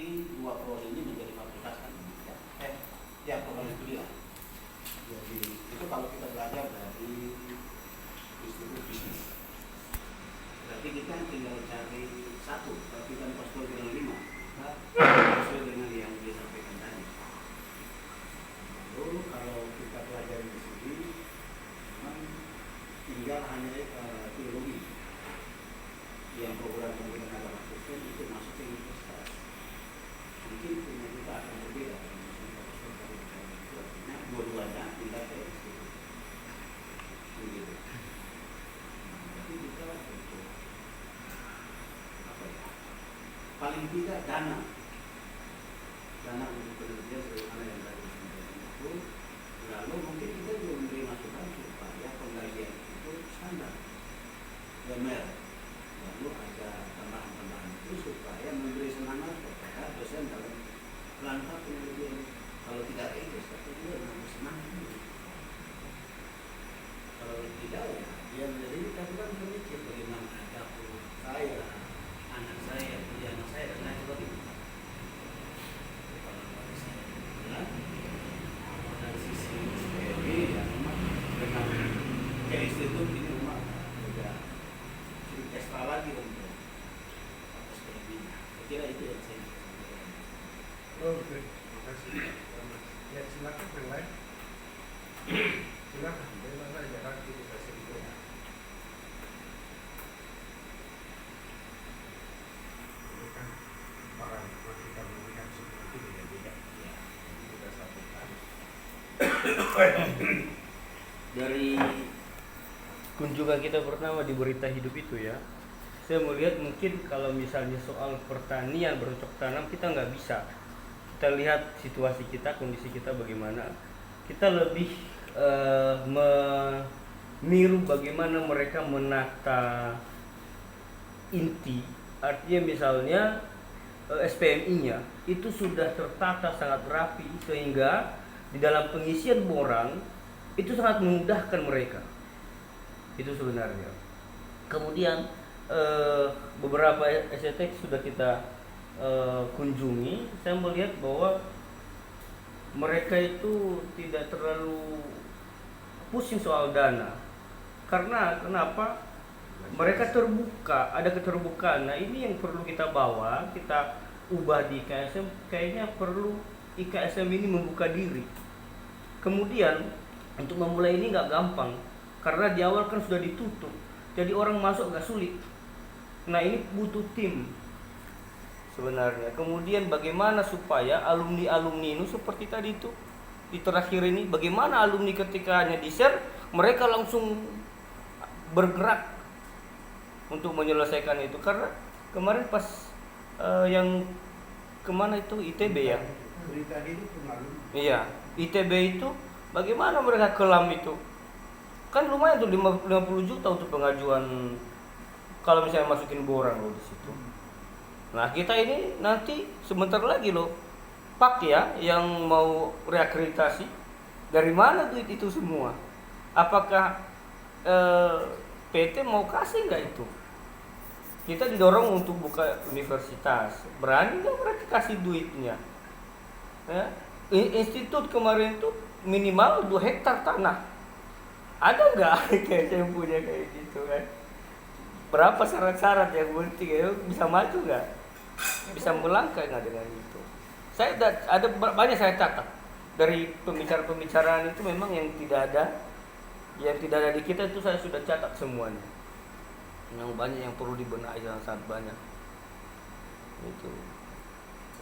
berarti dua prodi ini menjadi fakultas kan? Ya program studi lah. Jadi itu kalau kita belajar dari institut bisnis. Berarti kita tinggal cari satu, tapi kan pas dengan 5 sesuai dengan yang disampaikan tadi. Lalu kalau kita pelajari di sini, memang tinggal hanya teologi yang program pendidikan agama Kristen itu masuk ke universitas. Mungkin punya kita akan berbeda dengan artinya dua-duanya tinggal ke institut. Begitu. Jadi kita untuk apa ya? Paling tidak dana untuk penelitian sebagaimana yang tadi disampaikan itu. Lalu mungkin kita juga memberi masukan supaya pengajian itu standar, benar. Lalu ada tambahan-tambahan itu supaya memberi semangat kepada dosen dalam langkah penelitian. Kalau tidak itu, tapi dia harus semangat. Kalau tidak ya, dia menjadi katakan berpikir bagaimana ada saya, anak saya, punya anak saya dan lain sebagainya. Kalau dari saya bilang dari sisi SPB ya memang dengan ke institut ini memang sudah ekstra lagi untuk SPB-nya. Saya kira itu yang saya bisa sampaikan. Oke, terima kasih. Ya silakan yang lain. Silakan, bagaimana jalan kita sedikit. Ini kan para kita memberikan semua itu beda-beda. Ya, kita sampaikan. Dari kunjungan kita pertama di Berita Hidup itu ya, saya melihat mungkin kalau misalnya soal pertanian bercocok tanam kita nggak bisa. Kita lihat situasi kita, kondisi kita bagaimana. Kita lebih meniru bagaimana mereka menata inti. Artinya misalnya SPMI-nya itu sudah tertata sangat rapi sehingga di dalam pengisian borang itu sangat memudahkan mereka. Itu sebenarnya. Kemudian beberapa STX sudah kita kunjungi, saya melihat bahwa mereka itu tidak terlalu pusing soal dana. Karena kenapa? Mereka terbuka, ada keterbukaan. Nah, ini yang perlu kita bawa, kita ubah di IKSM. Kayaknya perlu IKSM ini membuka diri. Kemudian untuk memulai ini nggak gampang, karena di awal kan sudah ditutup. Jadi orang masuk agak sulit. Nah, ini butuh tim sebenarnya. Kemudian bagaimana supaya alumni-alumni ini seperti tadi itu di terakhir ini, bagaimana alumni ketika hanya di-share mereka langsung bergerak untuk menyelesaikan itu. Karena kemarin pas yang kemana itu ITB ya? Berita Hidup kemarin. Iya, ITB itu bagaimana mereka kelam itu? Kan lumayan tuh 50 juta untuk pengajuan kalau misalnya masukin borang loh di situ. Nah, kita ini nanti sebentar lagi loh Pak ya yang mau reakreditasi. Dari mana duit itu semua? Apakah PT mau kasih nggak itu? Kita didorong untuk buka universitas. Berani nggak mereka kasih duitnya? Ya? Institut kemarin itu minimal 2 hektar tanah. Ada nggak kayak yang punya kayak gitu kan? Berapa syarat-syarat yang penting ya? Bisa maju nggak? Bisa melangkah nggak dengan itu? Saya ada banyak saya catat dari pembicaraan itu, memang yang tidak ada di kita itu saya sudah catat semuanya. Yang banyak yang perlu dibenahi, yang sangat banyak. Itu.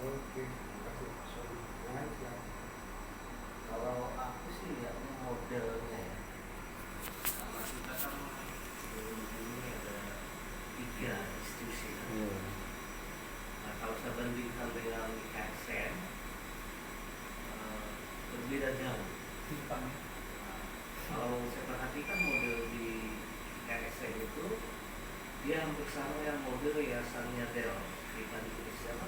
Oke, terima kasih. Sorry. Kalau aku sih lihatnya modelnya ya, sama kita kan ini ada 3 institusi. Nah, kalau saya bandingkan dengan KSN berbeda jauh. Nah, kalau saya perhatikan model di KSN itu dia hampir sama yang model yayasannya Del. Kita ditulis siapa?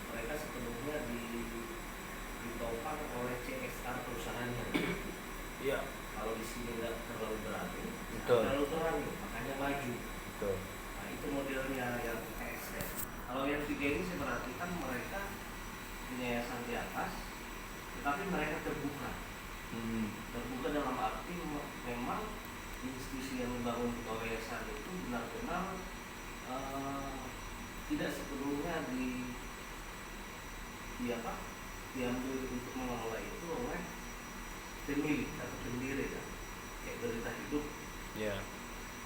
Mereka sepenuhnya ditopang oleh CSR perusahaannya. Iya. Kalau di sini nggak terlalu berani, Betul. terlalu terang, makanya maju. Betul. Nah, itu modelnya yang KSN. Kalau yang di tiga ini saya perhatikan mereka punya yayasan di atas, tetapi mereka terbuka. Terbuka dalam arti memang institusi yang dibangun oleh yayasan itu benar-benar tidak sepenuhnya diambil untuk mengelola itu oleh pemilik atau pendiri kan, kayak Berita Hidup.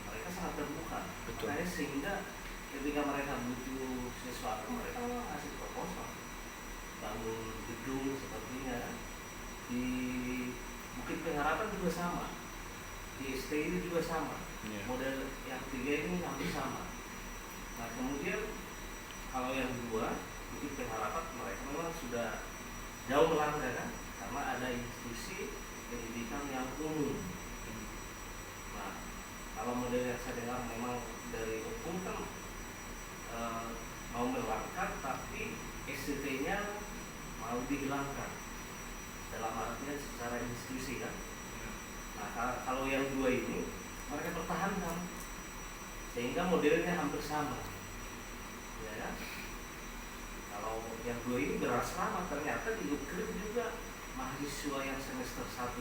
Mereka sangat terbuka. Betul. Makanya sehingga ketika mereka butuh sesuatu mereka ngasih proposal, bangun gedung sepertinya di Bukit Pengharapan juga sama, di STI juga sama. Model yang tiga ini hampir sama. Nah kemudian kalau yang dua Bukit Pengharapan mereka memang sudah jauh melanggar kan, karena ada institusi pendidikan yang umum. Nah kalau model yang saya dengar memang dari hukum kan mau melanggar tapi SCT-nya mau dihilangkan dalam artian secara institusi kan. Nah kalau yang dua ini mereka pertahankan sehingga modelnya hampir sama, ya kan? Kalau yang dua ini berasrama, ternyata di UKRIM juga mahasiswa yang semester 1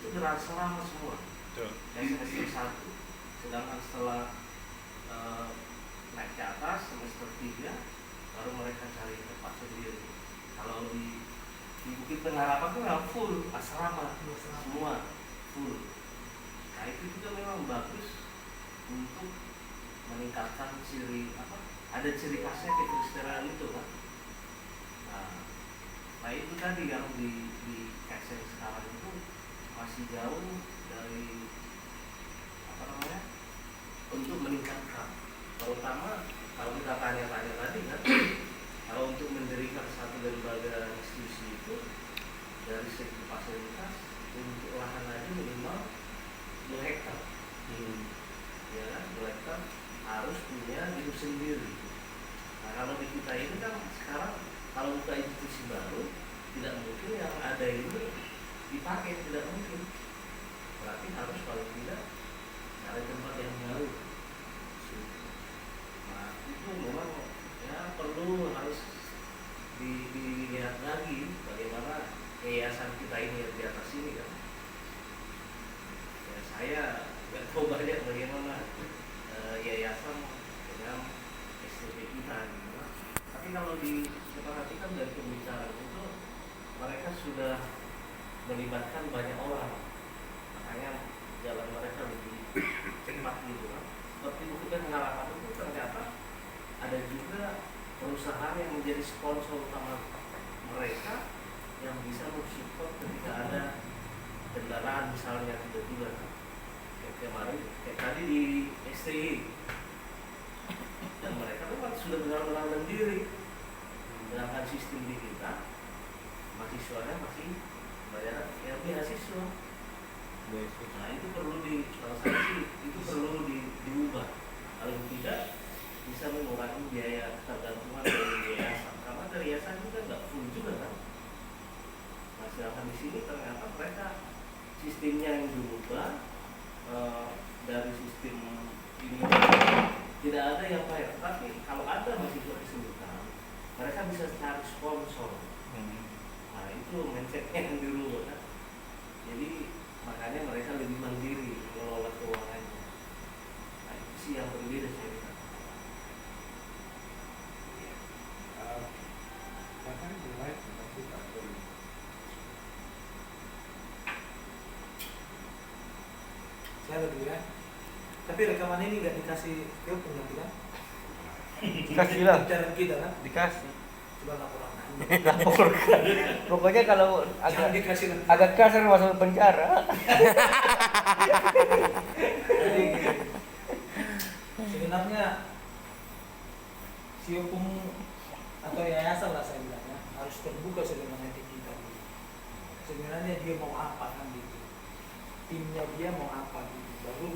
itu berasrama semua. Yang semester 1, sedangkan setelah naik ke atas semester 3 baru mereka cari tempat sendiri. Kalau di Bukit Pengharapan itu memang full asrama semua full. Nah itu juga memang bagus untuk meningkatkan ada ciri khasnya kekristenan itu kan. Nah itu tadi yang di KSN sekarang itu masih jauh dari untuk meningkatkan, terutama kalau kita tanya-tanya tadi kan, kalau untuk mendirikan satu lembaga institusi itu dari segi fasilitas untuk lahan aja minimal 2 hektar, ya kan, 2 hektar harus punya hidup sendiri. Nah kalau di kita ini kan sekarang kalau buka institusi baru tidak mungkin yang ada ini dipakai, tidak mungkin. Berarti harus paling tidak cari tempat yang baru. Nah itu memang ya perlu harus dilihat lagi bagaimana yayasan kita ini yang di atas ini kan. Ya, saya nggak tahu banyak bagaimana yayasan dengan STP kita gitu. Tapi kalau diperhatikan dari pembicaraan itu mereka sudah melibatkan banyak orang, makanya jalan mereka lebih cepat gitu kan. Seperti Bukit Pengharapan itu ternyata ada juga perusahaan yang menjadi sponsor utama mereka yang bisa mensupport ketika ada kendaraan misalnya tiba-tiba kan. Kayak kemarin, kayak tadi di STI dan mereka memang sudah benar-benar mandiri. Sedangkan sistem di kita mahasiswanya masih bayar beasiswa. Nah itu perlu kalau saya sih itu perlu diubah. Kalau tidak bisa mengurangi biaya ketergantungan dari yayasan, karena dari yayasan juga nggak full juga kan. Nah sedangkan di sini ternyata mereka sistemnya yang diubah dari sistem ini tidak ada yang bayar, tapi kalau ada mahasiswa kesulitan mereka bisa cari sponsor. Nah itu mindsetnya yang dirubah kan. Jadi makanya mereka lebih mandiri mengelola keuangannya. Nah itu sih yang berbeda saya kira. Bahkan mulai seperti tahun saya ada dulu ya. Tapi rekaman ini nggak dikasih ke nanti kan? Dikasih lah. Bicara kita kan? Dikasih. Coba laporan. Laporkan. Pokoknya kalau Jangan dikasih nanti. agak kasar masuk penjara. Jadi, sebenarnya si hukum atau yayasan lah saya bilangnya harus terbuka sebenarnya ke kita. Sebenarnya dia mau apa kan gitu, timnya dia mau apa gitu, baru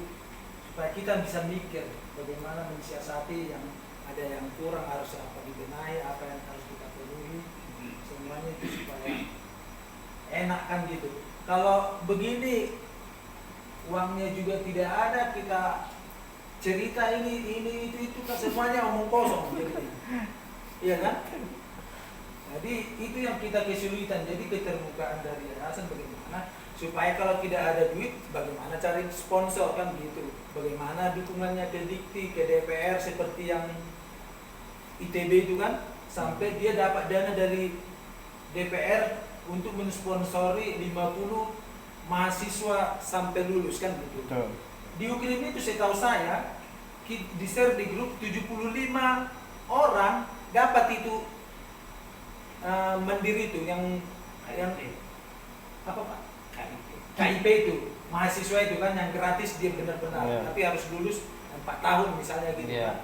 supaya kita bisa mikir bagaimana mensiasati yang ada yang kurang harus apa dibenahi, apa yang harus kita penuhi, semuanya itu supaya enak kan gitu. Kalau begini uangnya juga tidak ada, kita cerita ini itu kan semuanya omong kosong jadinya. Iya kan? Jadi itu yang kita kesulitan. Jadi keterbukaan dari yayasan bagaimana supaya kalau tidak ada duit, bagaimana cari sponsor kan gitu. Bagaimana dukungannya ke Dikti, ke DPR seperti yang ITB itu kan, sampai dia dapat dana dari DPR untuk mensponsori 50 mahasiswa sampai lulus kan gitu. Betul. Di UKM itu setahu saya di share di grup 75 orang dapat itu mandiri itu yang apa Pak? KIP itu mahasiswa itu kan yang gratis dia benar-benar, Yeah. tapi harus lulus 4 tahun misalnya gitu. Yeah.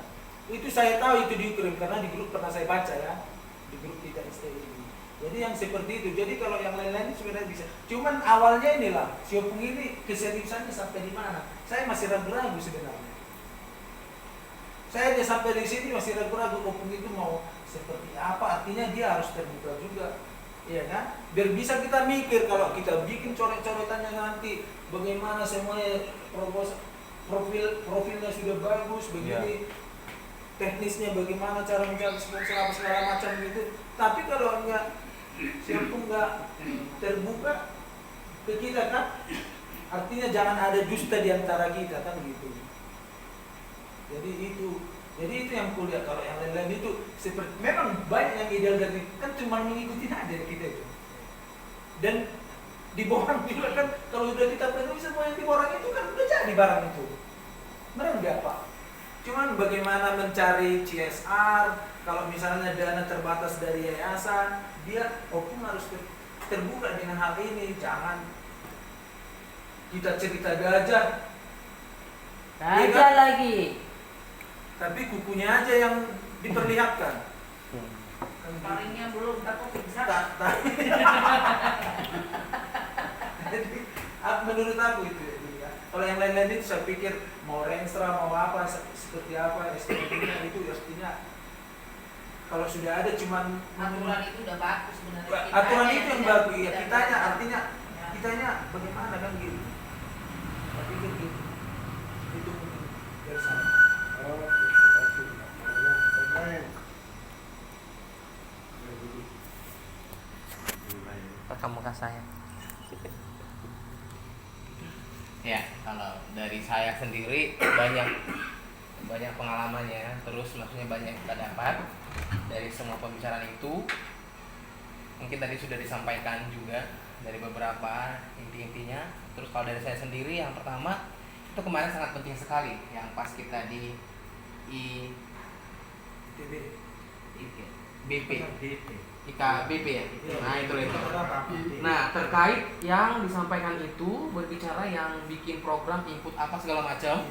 Itu saya tahu itu di UKM karena di grup pernah saya baca ya, di grup kita STI ini. Jadi yang seperti itu. Jadi kalau yang lain-lain sebenarnya bisa. Cuman awalnya inilah Siopung ini keseriusannya sampai di mana? Saya masih ragu-ragu sebenarnya. Saya aja sampai di sini masih ragu-ragu Opung itu mau seperti apa, artinya dia harus terbuka juga, iya kan? Biar bisa kita mikir kalau kita bikin coret-coretannya nanti bagaimana semuanya profilnya sudah bagus begini, teknisnya bagaimana cara mencari sponsor apa segala macam gitu. Tapi kalau enggak Siopung enggak terbuka ke kita kan, artinya jangan ada dusta di antara kita kan gitu. Jadi itu yang kuliah. Kalau yang lain-lain itu seperti memang banyak yang ideal dari kan cuma mengikuti aja kita itu. Dan diborong juga kan kalau udah kita penuhi semua yang diborong itu kan udah jadi barang itu. Benar enggak Pak? Cuman bagaimana mencari CSR, kalau misalnya dana terbatas dari yayasan, dia Opung harus terbuka dengan hal ini. Jangan kita cerita gajah. Gajah lagi. Tapi kukunya aja yang diperlihatkan. Paringnya belum, tapi bisa. Jadi menurut aku itu ya. Kalau yang lain-lain itu saya pikir mau Renstra mau apa seperti apa STM-nya itu artinya kalau sudah ada cuman Aturan itu udah bagus sebenarnya. aturan itu yang bagus ya. Tidak Kitanya bagus. artinya Ya. kitanya bagaimana kan gitu. Saya pikir gitu. Itu mungkin dari saya. Rekam muka saya. Ya, kalau dari saya sendiri banyak pengalamannya, terus maksudnya banyak kita dapat dari semua pembicaraan itu. Mungkin tadi sudah disampaikan juga dari beberapa inti-intinya. Terus kalau dari saya sendiri, yang pertama itu kemarin sangat penting sekali yang pas kita di IKBP ya. Nah itu. Nah terkait yang disampaikan itu berbicara yang bikin program input apa segala macam.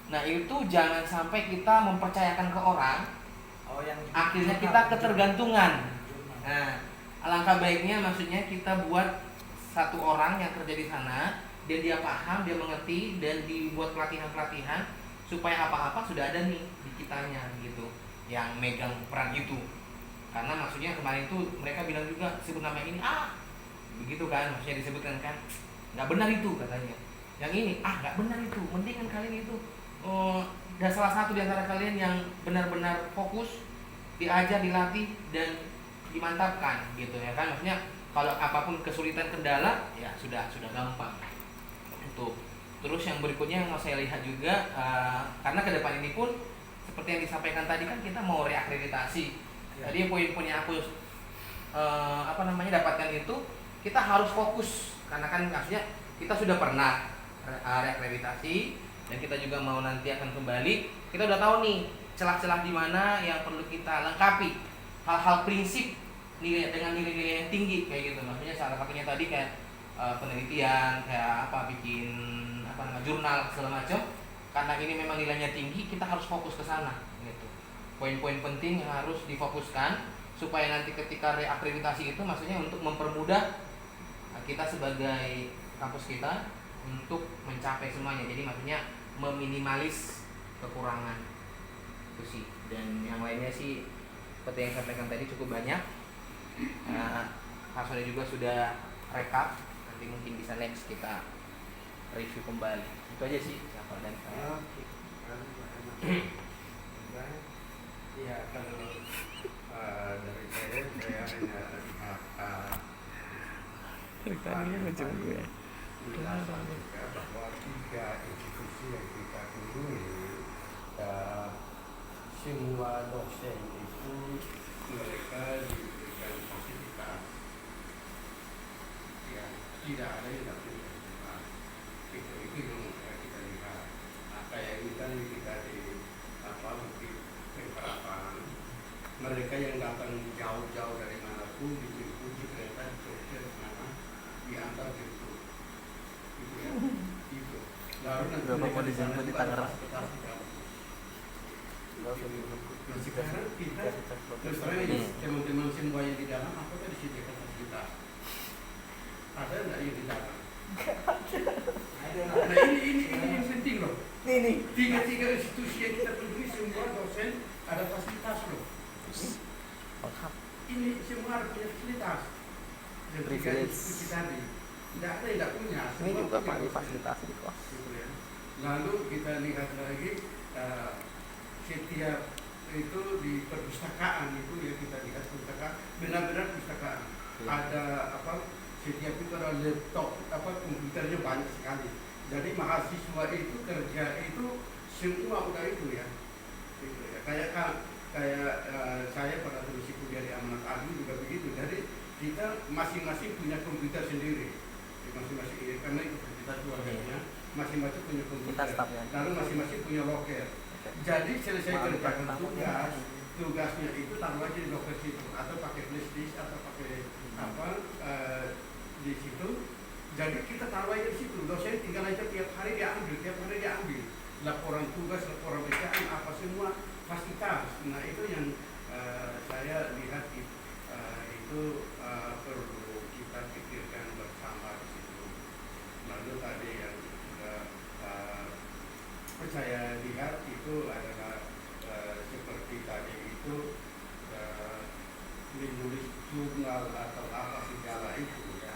Nah itu jangan sampai kita mempercayakan ke orang. Akhirnya kita ketergantungan. Nah alangkah baiknya maksudnya kita buat satu orang yang kerja di sana dan dia paham, dia mengerti dan dibuat pelatihan-pelatihan supaya apa-apa sudah ada nih di kitanya gitu yang megang peran itu. Karena maksudnya kemarin itu mereka bilang juga sebut nama ini begitu kan, maksudnya disebutkan kan nggak benar itu katanya. Yang ini nggak benar itu, mendingan kalian itu dan salah satu di antara kalian yang benar-benar fokus diajar, dilatih dan dimantapkan gitu ya kan. Maksudnya kalau apapun kesulitan kendala ya sudah gampang itu. Terus yang berikutnya yang mau saya lihat juga karena ke depan ini pun seperti yang disampaikan tadi kan kita mau reakreditasi. Jadi poin-poin yang aku dapatkan itu kita harus fokus karena kan maksudnya kita sudah pernah reakreditasi dan kita juga mau nanti akan kembali. Kita udah tahu nih celah-celah di mana yang perlu kita lengkapi, hal-hal prinsip dengan nilai-nilai yang tinggi kayak gitu. Maksudnya salah satunya tadi kayak penelitian, kayak bikin jurnal segala macam. Karena ini memang nilainya tinggi, kita harus fokus ke sana gitu. Poin-poin penting yang harus difokuskan supaya nanti ketika reakreditasi itu maksudnya untuk mempermudah kita sebagai kampus kita untuk mencapai semuanya. Jadi maksudnya meminimalis kekurangan itu sih. Dan yang lainnya sih seperti yang saya sampaikan tadi cukup banyak. Hasilnya juga sudah rekap. Nanti mungkin bisa next kita review kembali. Itu aja sih dan saya. Ya kalau penjelasan juga bahwa 3 institusi yang kita kunjungi, semua dosen itu mereka diberikan fasilitas, ya tidak ada yang tidak punya fasilitas. Itu yang kita lihat. Nah, kayak ini kan kita di bukit penerapan, mereka yang datang jauh-jauh dari manapun dijemput di kereta, di mana diantar jemput, gitu ya. Itu. Lalu nanti mereka di sana di Tangerang. Nah, sekarang kita terus terang ini teman-teman semua yang di dalam apakah disediakan fasilitas? Ada enggak yang di dalam? Nah ini yang penting loh. Ini. 3 institusi yang kita kunjungi semua dosen ada fasilitas loh. Ini semua harus punya fasilitas. Yang 3 institusi tadi tidak ada yang tidak punya. Ini juga pakai fasilitas di kos. Lalu kita lihat lagi setiap itu di perpustakaan itu ya, kita lihat perpustakaan benar-benar perpustakaan. Ada setiap itu ada laptop, komputernya banyak sekali. Jadi mahasiswa itu kerja itu semua udah itu ya. Gitu ya. Kayak saya pada terus kuliah di Amanat Agri juga begitu. Jadi kita masing-masing punya komputer sendiri. Masing-masing karena itu kita keluarganya masing-masing punya komputer. Lalu masing-masing punya loker. Jadi selesai kerjakan tugasnya itu taruh aja di loker situ atau pakai flash disk atau pakai di situ. Jadi kita taruh aja di situ. Dosen tinggal aja tiap hari dia ambil laporan tugas, laporan bacaan, apa semua fasilitas. Nah itu yang saya lihat itu perlu kita pikirkan bersama di situ. Lalu tadi yang juga saya lihat itu adalah seperti tadi itu menulis jurnal atau apa segala itu ya.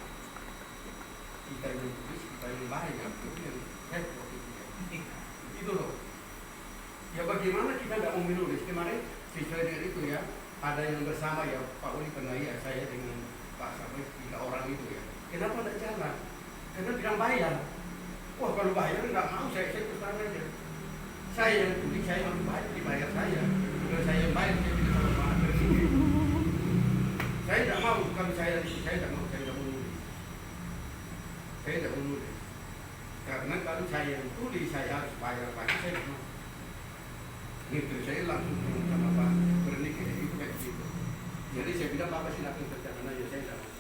Kita yang tulis, kita yang bayar, itu yang heboh itu ya. Itu loh. Ya bagaimana kita nggak mau menulis? Kemarin sesuai dengan itu ya, ada yang bersama ya, Pak Uli pernah ya, saya dengan Pak Sabar 3 orang itu ya. Kenapa tidak jalan? Karena bilang bayar. Wah kalau bayar nggak mau, saya terus terang aja. Saya yang tulis, saya yang bayar, dibayar saya. Kalau saya yang bayar, saya tidak sama Pak Sabar sendiri. Saya tidak mau, kalau saya tidak mau nulis. Saya tidak mau nulis. Karena kalau saya yang tulis, saya harus bayar pagi, saya tidak mau. Gitu, saya langsung sama Pak Bernik ya, itu kayak gitu. Jadi saya bilang Bapak silakan kerjakan aja, saya tidak mau.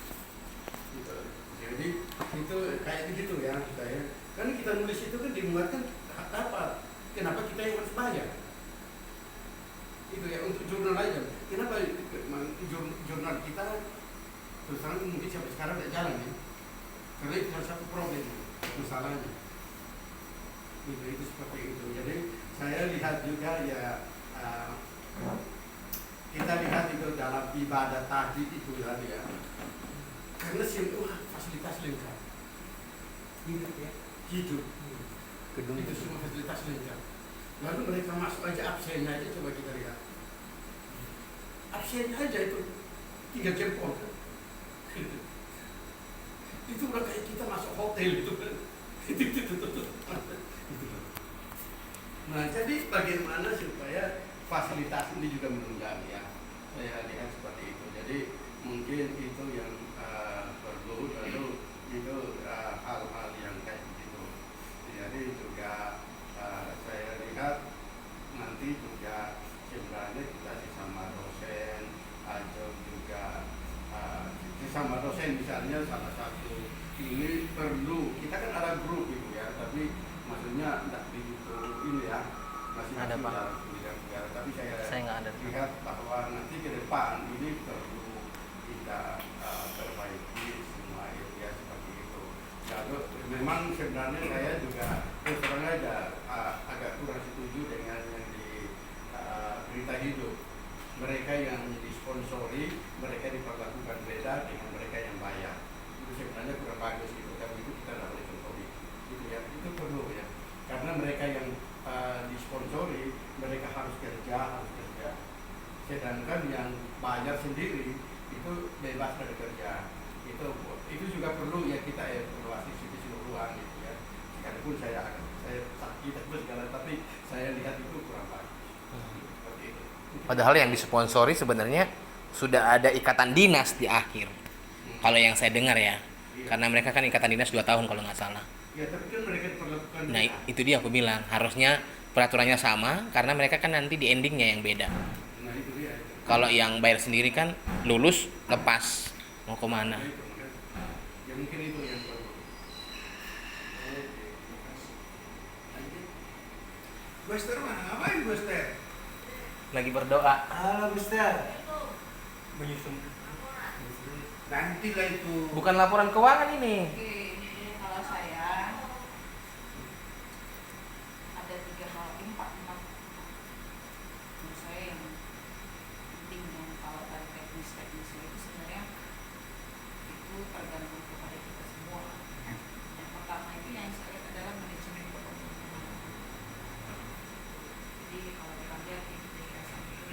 Gitu. Jadi itu kayak begitu ya saya. Kan kita nulis itu kan dimuatkan apa? Kenapa kita yang harus bayar? Itu ya untuk jurnal aja. Kenapa jurnal kita terus terang mungkin sampai sekarang tidak jalan ya? Karena itu salah satu problem masalahnya. Itu seperti itu. Jadi saya lihat juga ya kita lihat itu dalam ibadah tadi itu ya. Karena semua fasilitas lengkap. Hidup ya, hidup. Gedung itu semua fasilitas lengkap. Lalu mereka masuk aja absen aja, coba kita lihat. Absen aja itu 3 jempol kan. Itu udah kayak kita masuk hotel itu kan. Nah jadi bagaimana supaya fasilitas ini juga menunjang ya. Saya lihat seperti itu. Jadi mungkin itu yang perlu, lalu itu hal-hal yang kayak begitu. Jadi juga saya lihat nanti juga sebenarnya kita sesama dosen atau juga sesama dosen misalnya salah satu ini perlu, kita kan ada grup gitu ya, tapi maksudnya tidak begitu ini ya, masing-masing dalam pendidikan negara. Tapi saya lihat bahwa nanti ke depan ini perlu kita perbaiki semua itu ya, seperti itu. Lalu memang sebenarnya saya juga terus terang aja agak kurang setuju dengan yang di berita hidup. Mereka yang disponsori, mereka diperlakukan beda dengan mereka yang bayar. Itu sebenarnya kurang bagus gitu. Tapi itu kita tidak boleh contohi. Gitu ya, itu perlu ya. Karena mereka yang disponsori, mereka harus kerja. Sedangkan yang bayar sendiri itu bebas dari kerja. itu juga perlu ya kita evaluasi keseluruhan gitu ya. Sekalipun saya sakit apa segala, tapi saya lihat itu kurang bagus. Seperti itu. Padahal yang disponsori sebenarnya sudah ada ikatan dinas di akhir. Kalau yang saya dengar ya. Karena mereka kan ikatan dinas 2 tahun kalau nggak salah. Ya tapi kan mereka diperlakukan. Nah itu dia aku bilang, harusnya peraturannya sama karena mereka kan nanti di endingnya yang beda. Nah itu dia. Kalau yang bayar sendiri kan lulus lepas mau kemana. Nah, itu, kan. Ya mungkin itu yang perlu. Buster mana? Ngapain Buster? Lagi berdoa. Halo Mister. Menyusun. Nanti lah itu. Bukan laporan keuangan ini. Oke, ini kalau saya ada 3 hal, 4 menurut saya yang penting yang kalau dari teknis-teknisnya itu sebenarnya itu tergantung kepada kita semua. Yang pertama itu yang saya lihat adalah manajemen kepemimpinan. Jadi kalau kita lihat ini yayasan itu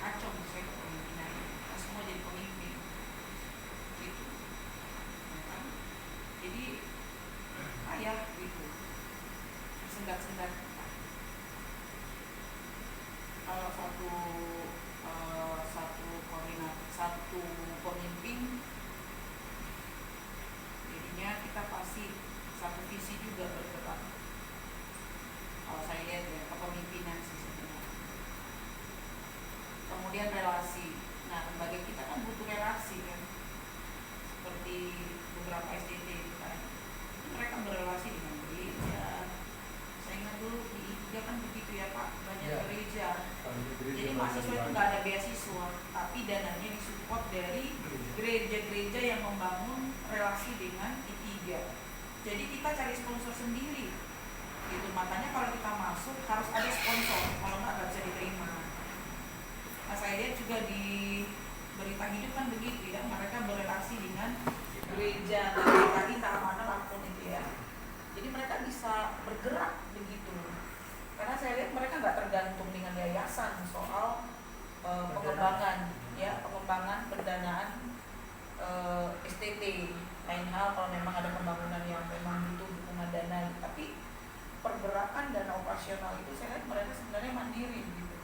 kacau menurut saya kepemimpinan. Kita semua jadi pemimpin. Gitu. Ya kan? Jadi ayah gitu. Sendat-sendat. Kalau satu pemimpin, jadinya kita pasti satu visi juga bergerak. Kalau saya lihat ya kepemimpinan sih sebenarnya. Kemudian relasi. Nah, lembaga kita kan butuh relasi kan. Seperti beberapa SDT itu kan. Itu mereka berrelasi dengan gereja. Saya ingat dulu di IGA kan begitu ya Pak, banyak Ya. gereja. Jadi mahasiswa itu nggak ada beasiswa, tapi dananya disupport dari gereja-gereja yang membangun relasi dengan I3. Jadi kita cari sponsor sendiri. Gitu. Makanya kalau kita masuk harus ada sponsor, kalau nggak bisa diterima. Nah, saya lihat juga di berita hidup kan begitu ya, mereka berrelasi dengan gereja, tadi tahap mana Lampung itu ya. Jadi mereka bisa bergerak begitu. Karena saya lihat mereka nggak tergantung dengan yayasan soal pengembangan, ya pengembangan pendanaan STT. Lain hal kalau memang ada pembangunan yang memang butuh dukungan dana, tapi pergerakan dana operasional itu saya lihat mereka sebenarnya mandiri gitu.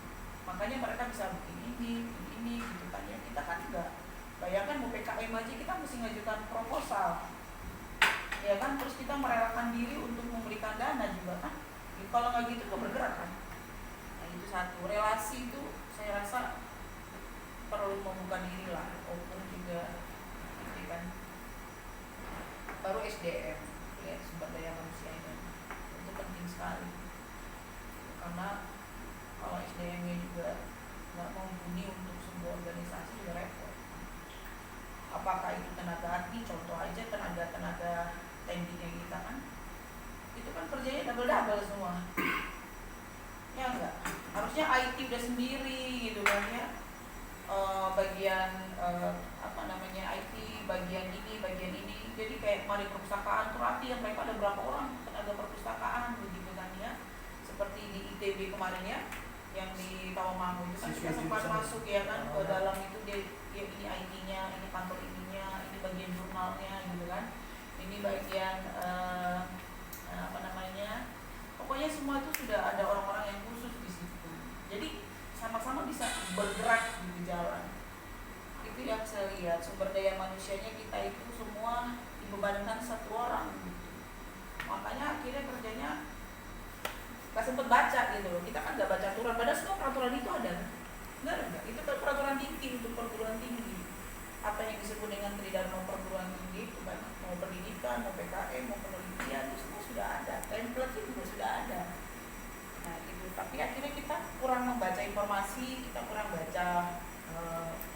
Makanya mereka bisa bikin ini gitu kan ya. Kita kan enggak. Bayangkan mau PKM aja kita mesti ngajukan proposal. Ya kan, terus kita merelakan diri untuk memberikan dana juga kan. Kalau nggak gitu kok bergerak kan. Nah itu satu. Relasi itu saya rasa perlu membuka diri lah. Open juga gitu kan. Baru SDM ya, sumber daya manusianya itu penting sekali. Karena kalau SDM-nya juga nggak mumpuni untuk sebuah organisasi juga repot. Apakah itu tenaga ahli, contoh aja tenaga tekniknya kita kan, itu kan kerjanya double semua. Ya enggak, harusnya IT udah sendiri gitu kan ya. Bagian IT, bagian ini. Jadi kayak mari perpustakaan Turati yang mereka ada berapa orang tenaga perpustakaan begitu kan ya. Seperti di ITB kemarin ya, yang di Tawangmangu itu kan kita sempat masuk ya kan ke dalam itu dia ini IT-nya, ini kantor ininya, ini bagian jurnalnya gitu kan. Ini bagian pokoknya semua itu sudah ada orang-orang yang khusus di situ. Jadi sama-sama bisa bergerak di jalan. Itu yang saya lihat, sumber daya manusianya kita itu semua dibebankan satu orang gitu. Makanya akhirnya kerjanya nggak sempet baca gitu loh. Kita kan nggak baca aturan, padahal semua peraturan itu ada. Benar nggak? Itu kan peraturan tinggi untuk perguruan tinggi. Apa yang disebut dengan tridharma perguruan tinggi itu kan, mau pendidikan, mau PKM, mau penelitian, itu semua sudah ada. Template juga sudah ada. Nah itu, tapi akhirnya kita kurang membaca informasi, kita kurang baca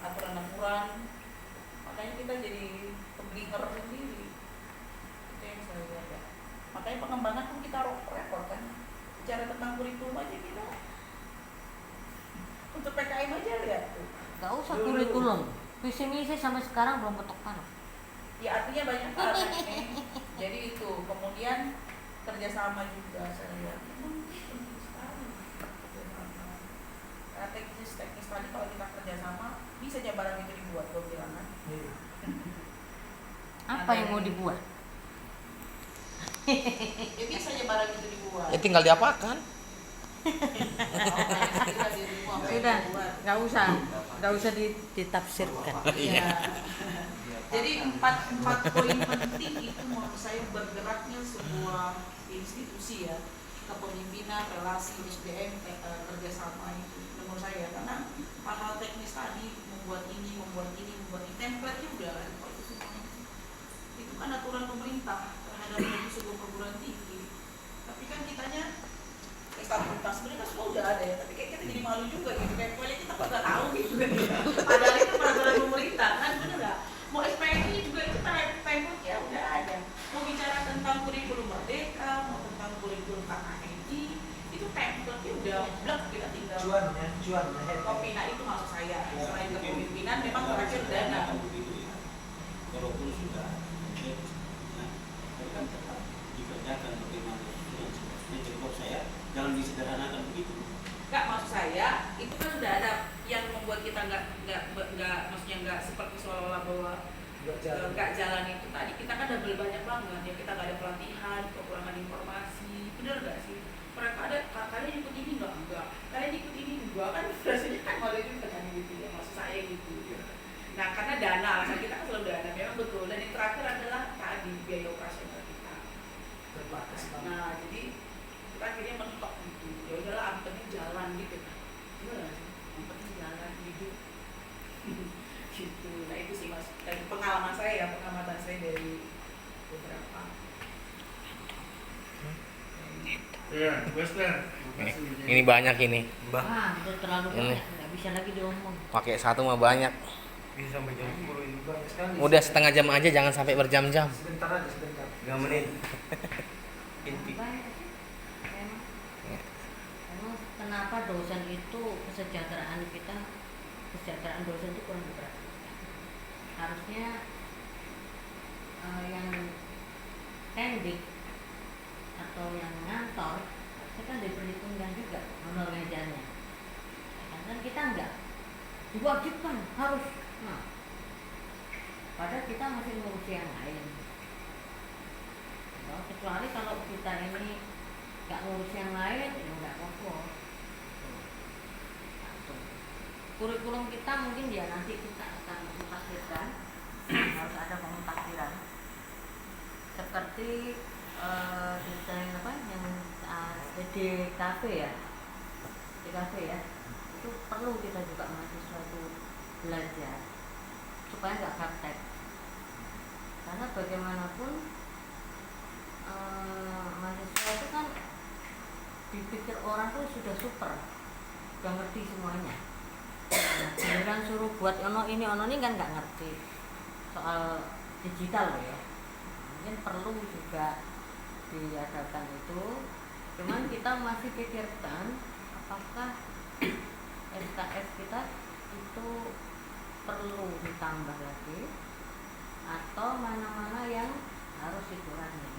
aturan-aturan. Makanya kita jadi keblinger sendiri. Itu yang saya lihat ya. Makanya pengembangan pun kita repot kan. Bicara tentang kurikulum aja kita. Untuk PKM aja lihat tuh. Gak usah kurikulum. Visi misi sampai sekarang belum ketok palu. Ya artinya banyak hal nih. Jadi itu kemudian kerjasama juga saya lihat penting sekali. Karena teknis tadi kalau kita kerjasama bisa aja barang itu dibuat, gue bilang kan. Iya. Apa yang mau dibuat? Ya bisa aja barang itu dibuat. Ya tinggal diapakan? Sudah, nggak usah ditafsirkan. Iya. Jadi empat poin penting itu menurut saya bergeraknya sebuah institusi ya, kepemimpinan, relasi, SDM, kerjasama itu menurut saya, karena hal-hal teknis tadi membuat ini, template-nya udah ada kok itu semuanya. Itu kan aturan pemerintah terhadap sebuah perguruan tinggi. Tapi kan kitanya stabilitas sebenarnya semua udah ada ya, tapi kayak kita jadi malu juga gitu, kayak pokoknya kita nggak tahu gitu kan. Padahal itu peraturan pemerintah kan, bener nggak? Mau SPM ini juga itu template-nya udah ada. Mau bicara tentang kurikulum merdeka, mau tentang kurikulum KKNI, itu template-nya udah blok, kita tinggal Cuan, copy. Nah itu maksud saya, selain kepemimpinan memang terakhir dana. Walaupun sudah tapi kan tetap dikerjakan bagaimana sebenarnya contoh saya jangan disederhanakan begitu. Enggak, maksud saya itu kan sudah ada yang membuat kita nggak maksudnya nggak seperti seolah-olah bahwa nggak jalan itu tadi. Kita kan udah banyak banget ya, kita nggak ada pelatihan, kekurangan informasi, bener nggak sih? Mereka ada, kalian ikut ini enggak, kalian ikut ini enggak, kan rasanya kan malah itu kan gitu ya, maksud saya gitu ya. Nah karena dana, alasan kita kan selalu dana, memang betul. Dan yang terakhir adalah tadi biaya operasional kita terbatas banget. Nah jadi kita akhirnya mentok gitu, ya udahlah yang penting jalan gitu kan, gimana sih, yang penting jalan gitu. Gitu. Nah itu sih mas, dari pengalaman saya, pengamatan saya dari beberapa. Iya, Western. Ini banyak ini. Ah, itu terlalu Ini. banyak, nggak bisa lagi diomong. Pakai satu mah banyak. Bisa sampai jam 10 ini. Banyak sekali. Udah setengah jam aja, jangan sampai berjam-jam. Sebentar aja, sebentar. 3 menit. Inti. Banyak sih. Emang kenapa dosen itu kesejahteraan dosen itu kurang diperhatikan? Harusnya yang pendik atau yang ngantor itu kan diperhitungkan juga honor ngajanya. Kan kita enggak diwajibkan harus. Nah, padahal kita masih ngurus yang lain. Kecuali kalau kita ini nggak ngurus yang lain, ya nggak apa-apa. Kurikulum kita mungkin ya nanti kita akan mutakhirkan, harus ada pemutakhiran. Seperti desain apa yang DKV ya, itu perlu kita juga mahasiswa itu belajar supaya nggak gaptek. Karena bagaimanapun mahasiswa itu kan dipikir orang tuh sudah super, udah ngerti semuanya. Nah, giliran suruh buat ono ini kan nggak ngerti soal digital loh ya. Mungkin perlu juga diadakan itu. Cuman kita masih pikirkan apakah SKS kita itu perlu ditambah lagi atau mana-mana yang harus dikurangi.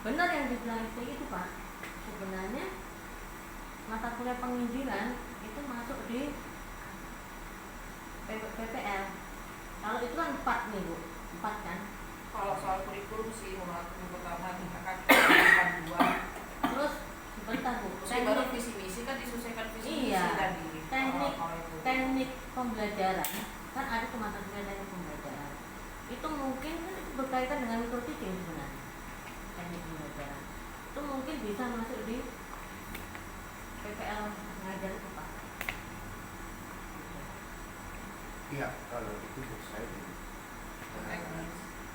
Benar yang dibilang itu Pak, sebenarnya mata kuliah penginjilan itu masuk di PPL. Kalau itu kan 4 nih Bu, 4 kan. Kalau soal kurikulum sih menurut pertama akan 2. Terus sebentar Bu, Saya baru visi misi kan diselesaikan visi misi iya, tadi. teknik pembelajaran kan ada tuh mata kuliah teknik pembelajaran. Itu mungkin kan itu berkaitan dengan micro teaching sebenarnya. Teknik pembelajaran itu mungkin bisa masuk di PPL ngajar itu Pak. Iya, kalau itu menurut saya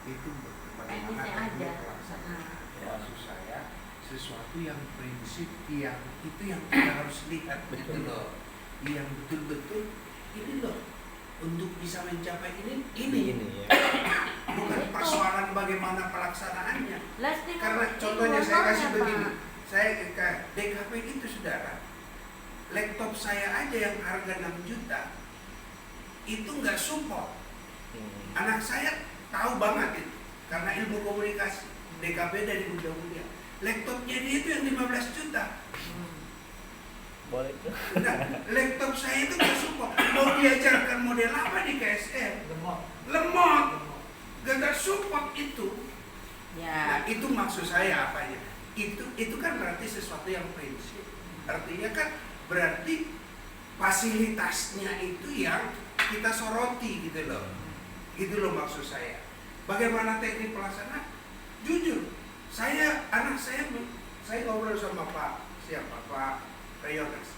itu bagaimana Teknisnya aja. pelaksanaan. Maksud saya sesuatu yang prinsip yang itu yang kita harus lihat betul loh, yang betul-betul ini loh untuk bisa mencapai ini ya. bukan persoalan bagaimana pelaksanaannya. Karena Itu contohnya saya kasih honornya, begini, Pak. saya ke DKP itu saudara, laptop saya aja yang harga 6 juta itu nggak support. Anak saya tahu banget itu karena ilmu komunikasi DKP dari muda-muda. Laptopnya dia itu yang 15 juta. Boleh tuh. Nah, laptop saya itu nggak support. Mau diajarkan model apa di KSR? Lemot. Lemot. Gak ada support itu. Nah, Ya. itu maksud saya apanya? Itu kan berarti sesuatu yang prinsip. Artinya kan berarti fasilitasnya itu yang kita soroti gitu loh. Gitu loh maksud saya. Bagaimana teknik pelaksana? Jujur, anak saya ngobrol sama Pak Rayonas.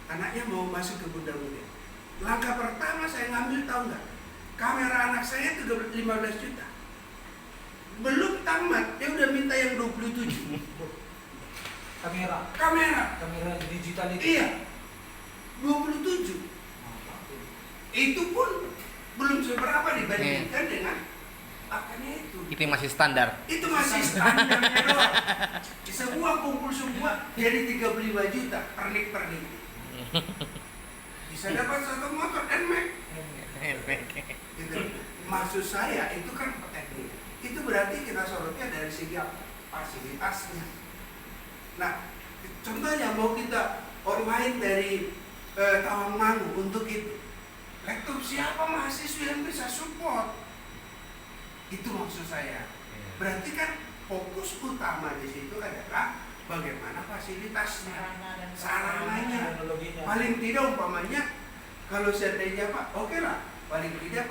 Anaknya mau masuk ke Bunda Muda. Langkah pertama saya ngambil, tahu nggak? Kamera anak saya itu 15 juta. Belum tamat, dia udah minta yang 27. Kamera digital itu. Iya, 27. Itu pun belum seberapa dibandingkan dengan apanya itu. Itu masih standar. Itu masih standarnya doang. Semua kumpul semua jadi 35 juta pernik. Bisa dapat satu motor NMAX. Gitu. Maksud saya itu kan teknik. Itu berarti kita sorotnya dari segi apa? Fasilitasnya. Nah, contohnya mau kita online dari Tawangmangu untuk itu. Laptop siapa mahasiswa yang bisa support? Itu maksud saya. Berarti kan fokus utama di situ adalah bagaimana fasilitasnya, sarananya. Paling tidak umpamanya kalau seandainya Pak, oke lah. Paling tidak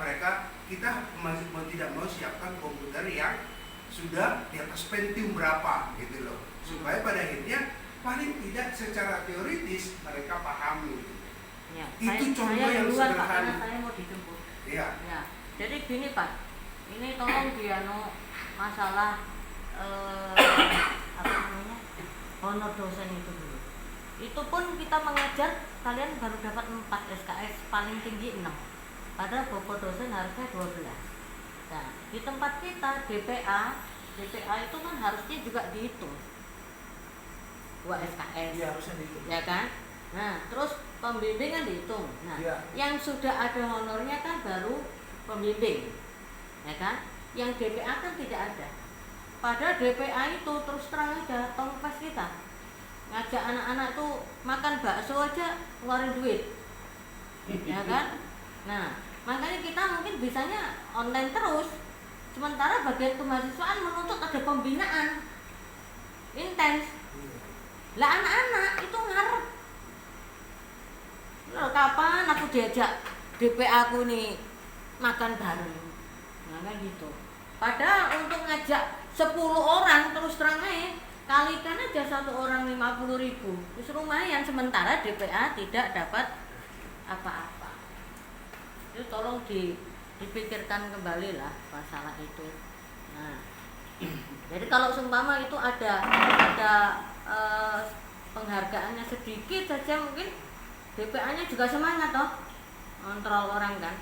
kita masih mau tidak mau siapkan komputer yang sudah di atas Pentium berapa gitu loh. Supaya pada akhirnya paling tidak secara teoritis mereka pahami. Ya, Itu contoh saya yang duluan, Pak, sederhana. karena saya mau dijemput. Iya. Ya, jadi gini Pak, ini tolong masalah apa namanya, honor dosen itu dulu. Itu pun kita mengajar, kalian baru dapat 4 SKS, paling tinggi 6. Padahal bobot dosen harusnya 12. Nah, di tempat kita DPA itu kan harusnya juga dihitung 2 SKS. Iya, harusnya dihitung. Ya kan? Nah, terus pembimbing kan dihitung. Nah, Iya. yang sudah ada honornya kan baru pembimbing, ya kan? Yang DPA kan tidak ada. Padahal DPA itu terus terang aja tongpas kita ngajak anak-anak tuh makan bakso aja ngeluarin duit, ya kan? Nah, makanya kita mungkin bisanya online terus. Sementara bagian kemahasiswaan menuntut ada pembinaan intens. Lah anak-anak itu ngarep. Loh, kapan aku diajak DPA aku nih makan bareng? Nah kan gitu. Padahal untuk ngajak 10 orang terus terang aja, kalikan aja satu orang 50.000. Terus lumayan, sementara DPA tidak dapat apa-apa. Itu tolong dipikirkan kembali lah masalah itu. Nah, jadi kalau seumpama itu ada penghargaannya sedikit saja, mungkin DPA-nya juga semangat toh kontrol orang kan.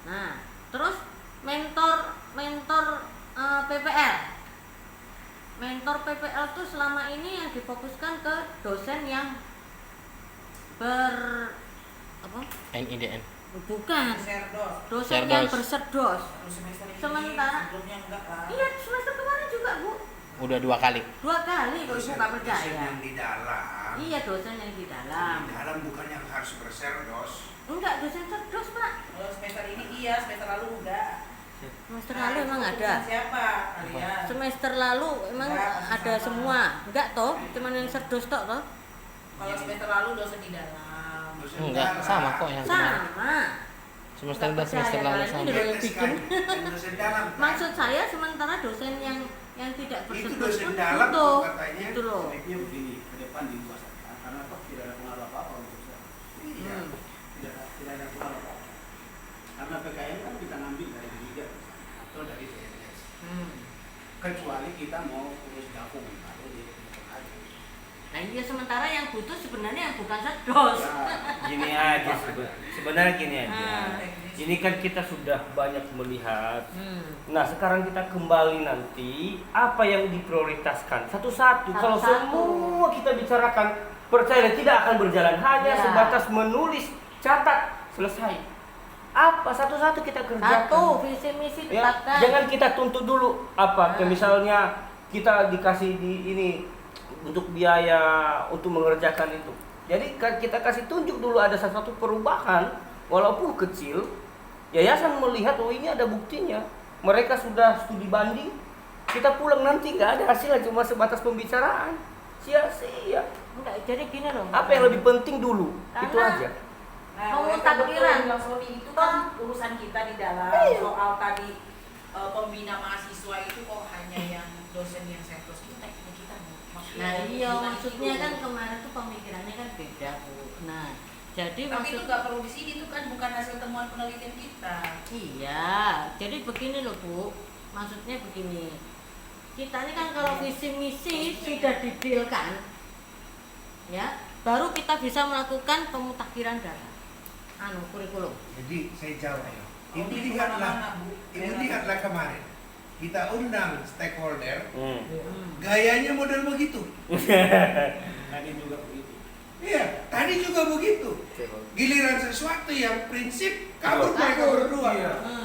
Nah, terus mentor PPL. Mentor PPL tuh selama ini yang difokuskan ke dosen yang NIDN. bukan Serdos. dosen Serdos. yang berserdos. Semester ini Sementara- sebelumnya enggak lah. Iya, semester kemarin juga Bu, Udah 2 kali. 2 kali kalau Ibu nggak Dosen percaya. yang di dalam. Iya, dosen yang di dalam. Di dalam bukan yang harus berserdos. Enggak, dosen cerdos Pak. Semester ini iya, semester lalu enggak. Semester Nah, lalu itu emang ada. keputusan siapa kalian? Semester lalu emang Enggak, masih ada sama. semua. Enggak toh, cuman yang cerdos tok toh. Kalau semester lalu dosen di dalam. Dosen Enggak, dalam. sama kok yang kemarin. Sama. Semester Nggak udah semester percaya, lalu kan? sama. Ini loh yang bikin. Dosen dalam. Maksud saya sementara dosen yang tidak itu berserdos dosen pun dalam butuh. katanya. Itu loh. Sebaiknya begini, ke depan dibuatkan karena toh tidak ada pengaruh apa-apa untuk saya. Iya. Tidak ada pengaruh apa-apa. Karena PKN kan kita ngambil dari Liga atau dari CNS. Kecuali kita mau urus gabung atau di lagi. Nah iya, sementara yang butuh sebenarnya yang bukan cerdos. Gini aja sebenarnya gini aja. Ini kan kita sudah banyak melihat. Nah sekarang kita kembali nanti apa yang diprioritaskan satu-satu. Kalau Satu-satu. semua kita bicarakan, percaya tidak akan berjalan, hanya Ya. sebatas menulis, catat, selesai. Apa satu-satu kita kerjakan. Satu, visi misi Ya, tetapkan. jangan kita tuntut dulu apa kayak misalnya kita dikasih di ini untuk biaya untuk mengerjakan itu. Jadi kita kasih tunjuk dulu ada sesuatu perubahan walaupun kecil Yayasan melihat oh ini ada buktinya, mereka sudah studi banding, kita pulang nanti nggak ada hasilnya, cuma sebatas pembicaraan, sia-sia. Enggak, jadi gini loh. Apa yang lebih penting dulu, itu Karena- aja. Nah, Kamu oleh takbiran. kebetulan Bang Sony itu kan urusan kita di dalam soal tadi pembina mahasiswa itu kok hanya yang dosen yang setos kita maksudnya. Nah iya, bukan maksudnya itu. kan kemarin tuh pemikirannya kan beda Bu. Nah jadi Tapi itu maksud nggak perlu di sini, itu kan bukan hasil temuan penelitian kita. iya, jadi begini loh Bu, maksudnya begini, kita ini kan kalau visi misi sudah didilkan, ya, baru kita bisa melakukan pemutakhiran data, kurikulum. Jadi saya jawab. Oh, Ibu di lihatlah, mana-mana, Bu? ibu lihatlah kemarin. Kita undang stakeholder, Hmm. gayanya model begitu. Tadi juga begitu. Iya, tadi juga begitu. Giliran sesuatu yang prinsip, kabur mereka berdua.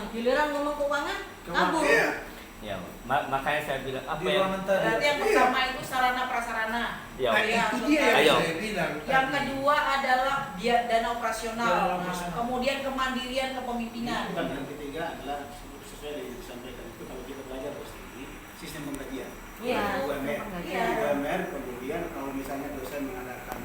Giliran ngomong keuangan, kabur. Iya. Ya, makanya saya bilang apa Di yang ruangan tadi. Berarti yang pertama itu sarana prasarana. ya, Nah, Iya, itu dia yang Ayo. saya bilang. Yang tadi. kedua adalah dana operasional. Dana Nah, operasional. kemudian kemandirian kepemimpinan. Dan yang ketiga adalah sesuai yang disampaikan itu kalau kita belajar pasti sistem pembelajaran. Iya. UMR. Iya. UMR kemudian kalau misalnya dosen mengadakan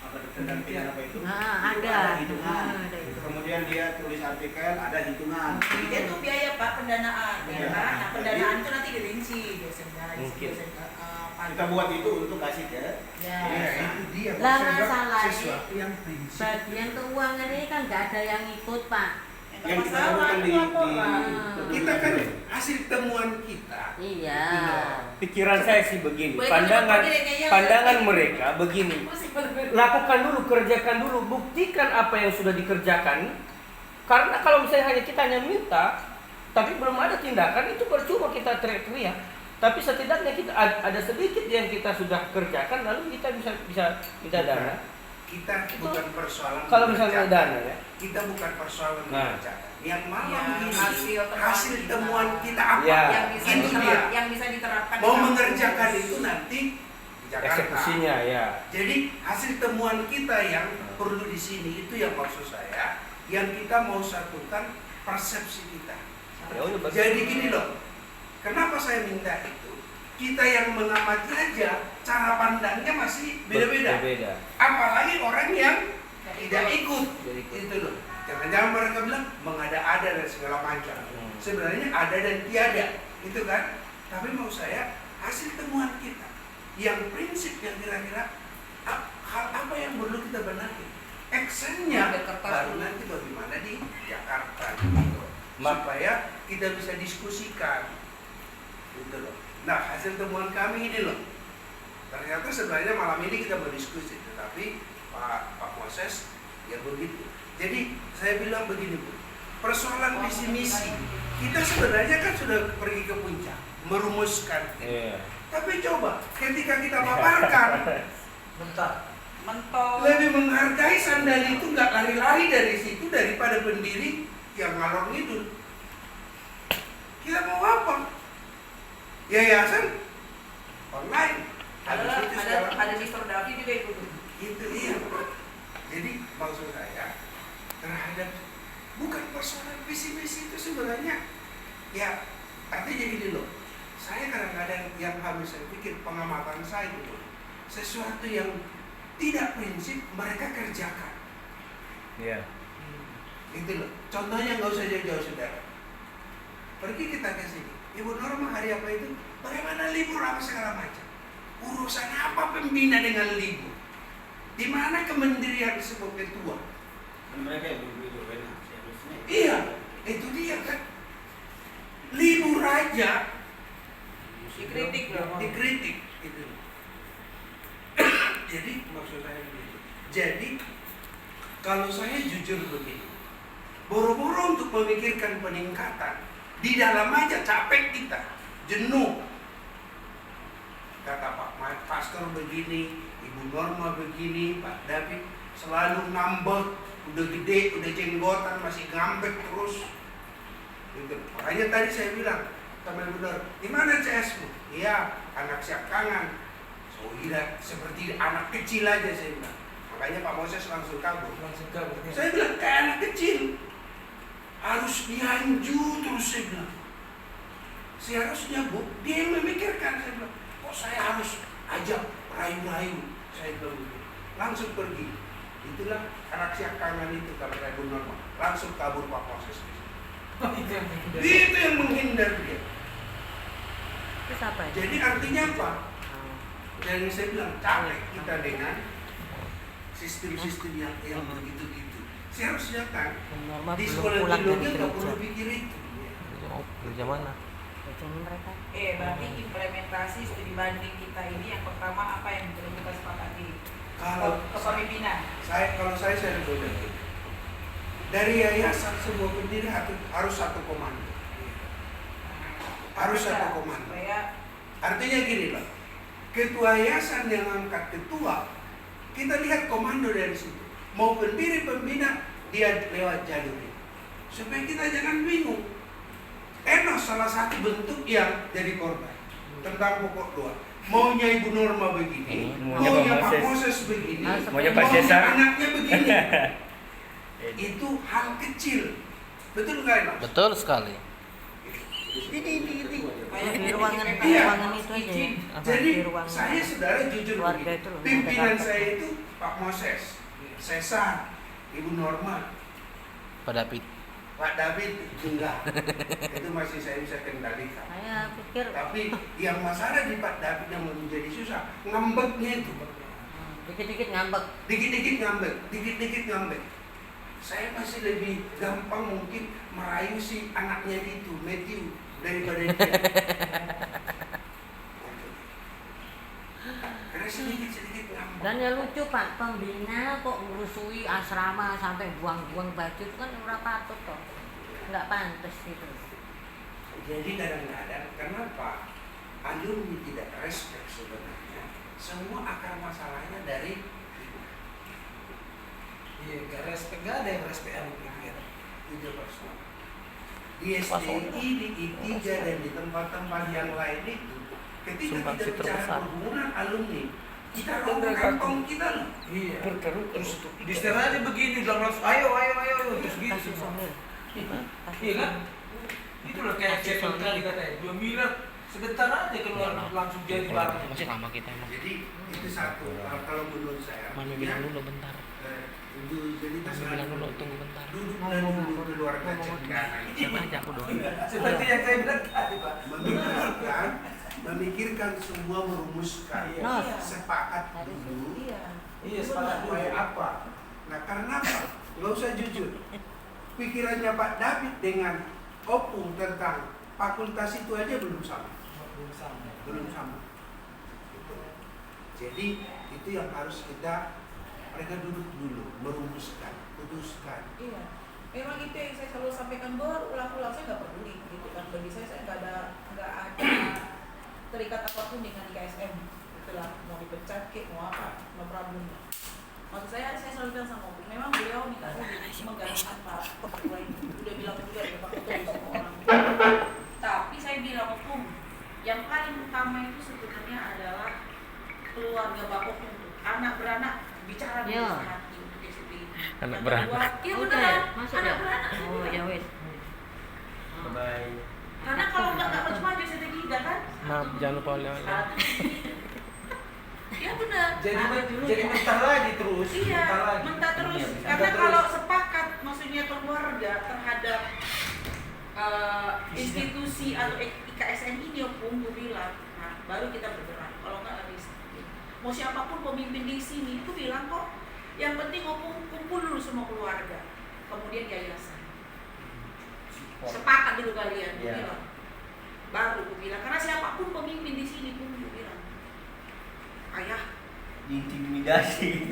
apa pendampingan apa itu. Nah, ada. hitungan. Ada itu. Kemudian dia tulis artikel ada hitungan. Itu biaya Pak pendanaan, ya Iya. kan? Nah, pendanaan itu nanti dirinci dosennya, Mungkin. dosen Kita buat itu untuk kasih ke Ya. Iya, itu dia. Lah, Maksud saya, masalahnya- sesuatu yang prinsip. Bagian keuangan ini kan nggak ada yang ikut Pak. yang kita masalah, lakukan itu di laporan. Kita kan hasil temuan kita. Iya. pikiran saya sih begini, Baik, pandangan itu kayaknya- pandangan mereka begini. Masih berbeda. Lakukan dulu, kerjakan dulu, buktikan apa yang sudah dikerjakan. Karena kalau misalnya kita hanya minta, tapi belum ada tindakan, itu percuma kita teriak-teriak. Tapi setidaknya kita ada sedikit yang kita sudah kerjakan, lalu kita bisa minta dana. Kita Itu bukan persoalan Kalau misalnya mengerjakan. dana ya, Kita bukan persoalan Nah. mengerjakan. Yang malam Ya, ini hasil temuan kita. temuan kita apa? Ya. yang bisa Itu dia. yang bisa diterapkan. Mau di kampus. mengerjakan itu nanti di Jakarta. eksekusinya ya. Jadi hasil temuan kita yang perlu di sini itu yang maksud saya, yang kita mau satukan persepsi kita. Ya udah bagus. Jadi gini loh, kenapa saya minta itu? Kita yang mengamati aja cara pandangnya masih beda-beda. Beda. Apalagi orang yang tidak Ikut. ikut, Jadi ikut. itu loh. Jangan-jangan mereka bilang mengada-ada dan segala macam. Sebenarnya ada dan tiada, itu kan. Tapi mau saya hasil temuan kita, yang prinsip yang kira-kira hal apa yang perlu kita benahi. Actionnya Ada kertas baru dulu. nanti bagaimana di Jakarta gitu. Supaya kita bisa diskusikan, gitu loh. Nah hasil temuan kami ini loh. Ternyata sebenarnya malam ini kita berdiskusi, tetapi Pak Moses ya begitu. Jadi saya bilang begini Bu, persoalan visi misi kita sebenarnya kan sudah pergi ke puncak merumuskan. Iya. Tapi coba ketika kita paparkan, Bentar. Mentok. lebih menghargai sandal itu nggak lari-lari dari situ daripada pendiri yang ngalor ngidul. Kita mau apa? Yayasan online. Ada Mr. Davi juga ikut. Itu iya. Jadi maksud saya terhadap bukan persoalan visi misi itu sebenarnya ya artinya gini loh. Saya kadang-kadang yang harus saya pikir pengamatan saya itu sesuatu yang tidak prinsip mereka kerjakan. Iya. Gitu loh. Contohnya nggak usah jauh-jauh saudara. Pergi kita ke sini. Ibu Norma hari apa itu? Bagaimana libur apa segala macam. Urusan apa pembina dengan libur? Di mana kemandirian sebuah ketua? Dan mereka yang berbeda benar seharusnya. Iya, itu dia kan. Libur aja Dikritik loh. dikritik gitu. Jadi maksud saya begitu. Jadi kalau saya jujur begini, boro-boro untuk memikirkan peningkatan di dalam aja capek kita, jenuh. Kata Pak Pastor begini, Ibu Norma begini, Pak David selalu nambah, udah gede, udah jenggotan, masih ngambek terus. Gitu. Makanya tadi saya bilang, sama benar, di mana CS-mu? Iya, anak siap kangen. So iya, seperti anak kecil aja saya bilang. Makanya Pak Moses langsung kabur. Langsung kabur. Saya bilang kayak anak kecil, harus harus dianju terus, saya bilang. Seharusnya Bu, dia yang memikirkan. Saya bilang, kok saya harus ajak rayu-rayu? Saya bilang gitu. Langsung pergi. Itulah reaksi kanan itu kalau saya Bu Norma. Langsung kabur Pak Moses. Itu yang menghindar dia. Terus apa ya? Jadi artinya apa? Yang saya bilang, capek kita dengan sistem-sistem yang begitu-gitu. Seharusnya kan Norma di belum sekolah pulang dari biologi nggak gereja. perlu pikir itu. Mau kerja mana? Jajan mereka. Berarti implementasi studi banding kita ini yang pertama apa yang perlu kita sepakati? Kalau Kepemimpinan. kalau saya bilang, dari yayasan sebuah pendiri harus satu komando. Harus satu komando. Supaya Artinya gini loh, ketua yayasan yang angkat ketua, kita lihat komando dari situ. Mau pendiri pembina, dia lewat jalur ini. Supaya kita jangan bingung. Enos salah satu bentuk yang jadi korban tentang pokok doa. Maunya Ibu Norma begini, maunya Pak Moses begini, Maunya Pak Cesar anaknya begini. Itu hal kecil, betul nggak Enos? Betul sekali. Kayak di ruangan Iya. ruangan itu aja ya. Apa, Jadi di ruangan saya saudara jujur keluarga begini. itu loh, Pimpinan ada saya itu Pak Moses, Cesar, Ibu Norma, Pak David. Pak David enggak. Itu masih saya bisa kendalikan. Saya pikir Tapi yang masalah di Pak David yang menjadi susah, ngambeknya itu. dikit-dikit ngambek. Dikit-dikit ngambek, dikit-dikit ngambek. Saya masih lebih gampang mungkin merayu si anaknya itu, Matthew, daripada dia. Karena sedikit-sedikit ngambek. Dan ya lucu Pak, pembina kok merusui asrama sampai buang-buang baju itu kan ora patut toh. Enggak pantas gitu. Jadi kadang-kadang kenapa alumni tidak respect sebenarnya? Semua akar masalahnya dari Iya, gak respect, gak ada yang respect alumni. itu personal. Di STI, di I3 dan di tempat-tempat yang lain itu, ketika Sumbangsi kita bicara terbesar. perhubungan alumni, kita rombong kantong kita loh. Iya. Berkeruk Terus di aja begini, udah langsung ayo terus gitu. Kasih somir. Iya kan? Itu loh kayak cekal kali katanya 2 miliar sebentar aja keluar langsung jadi barang. Masih lama kita emang. Jadi itu satu. Kalau menurut saya, Mami bilang dulu bentar. jadi kita Mami bilang dulu tunggu bentar. duduk dan duduk keluarga cengkana. Siapa aja aku doang. Seperti yang saya bilang tadi Pak. Memikirkan semua, merumuskan, Nos. sepakat dulu. Iya, sepakat dulu. Supaya apa? Nah karena apa? Nggak usah jujur. Pikirannya Pak David dengan Opung tentang fakultas itu aja belum sama. Belum sama. Jadi itu yang harus mereka duduk dulu, merumuskan, putuskan. Iya, memang itu yang saya selalu sampaikan berulang-ulang, saya nggak peduli gitu kan. Bagi saya nggak ada terikat apapun dengan IKSM. Itulah mau dipecat kek, mau apa, no problem. Maksud saya selalu bilang sama Opung, memang beliau nih kan menggantungkan Pak Ketua ini. Udah bilang juga ya Pak Ketua sama orang. Tapi saya bilang Opung, yang paling utama itu sebenarnya adalah keluarga Bapak itu, anak beranak bicara Iya. dengan hati untuk disiplin. Anak Yang beranak. kedua, iya Udah beneran, ya? Masuk anak ya? beranak. Oh, ya wes. Bye. Karena kalau nggak percuma bisa jadi kan? Maaf, jangan lupa oleh-oleh. Iya benar. Jadi mentah lagi terus. Iya, mentah lagi. mentah terus. Iya, Karena mentah kalau terus. sepakat, maksudnya keluarga terhadap institusi atau IKSN ini, Opung bilang, nah baru kita bergerak. Kalau nggak habis. Mau siapapun pemimpin di sini itu bilang kok, yang penting Opung kumpul dulu semua keluarga, kemudian yayasan. Sepakat dulu kalian, Iya. bilang. Baru aku bilang, karena siapapun pemimpin di sini pun bilang, ayah, Intimidasi.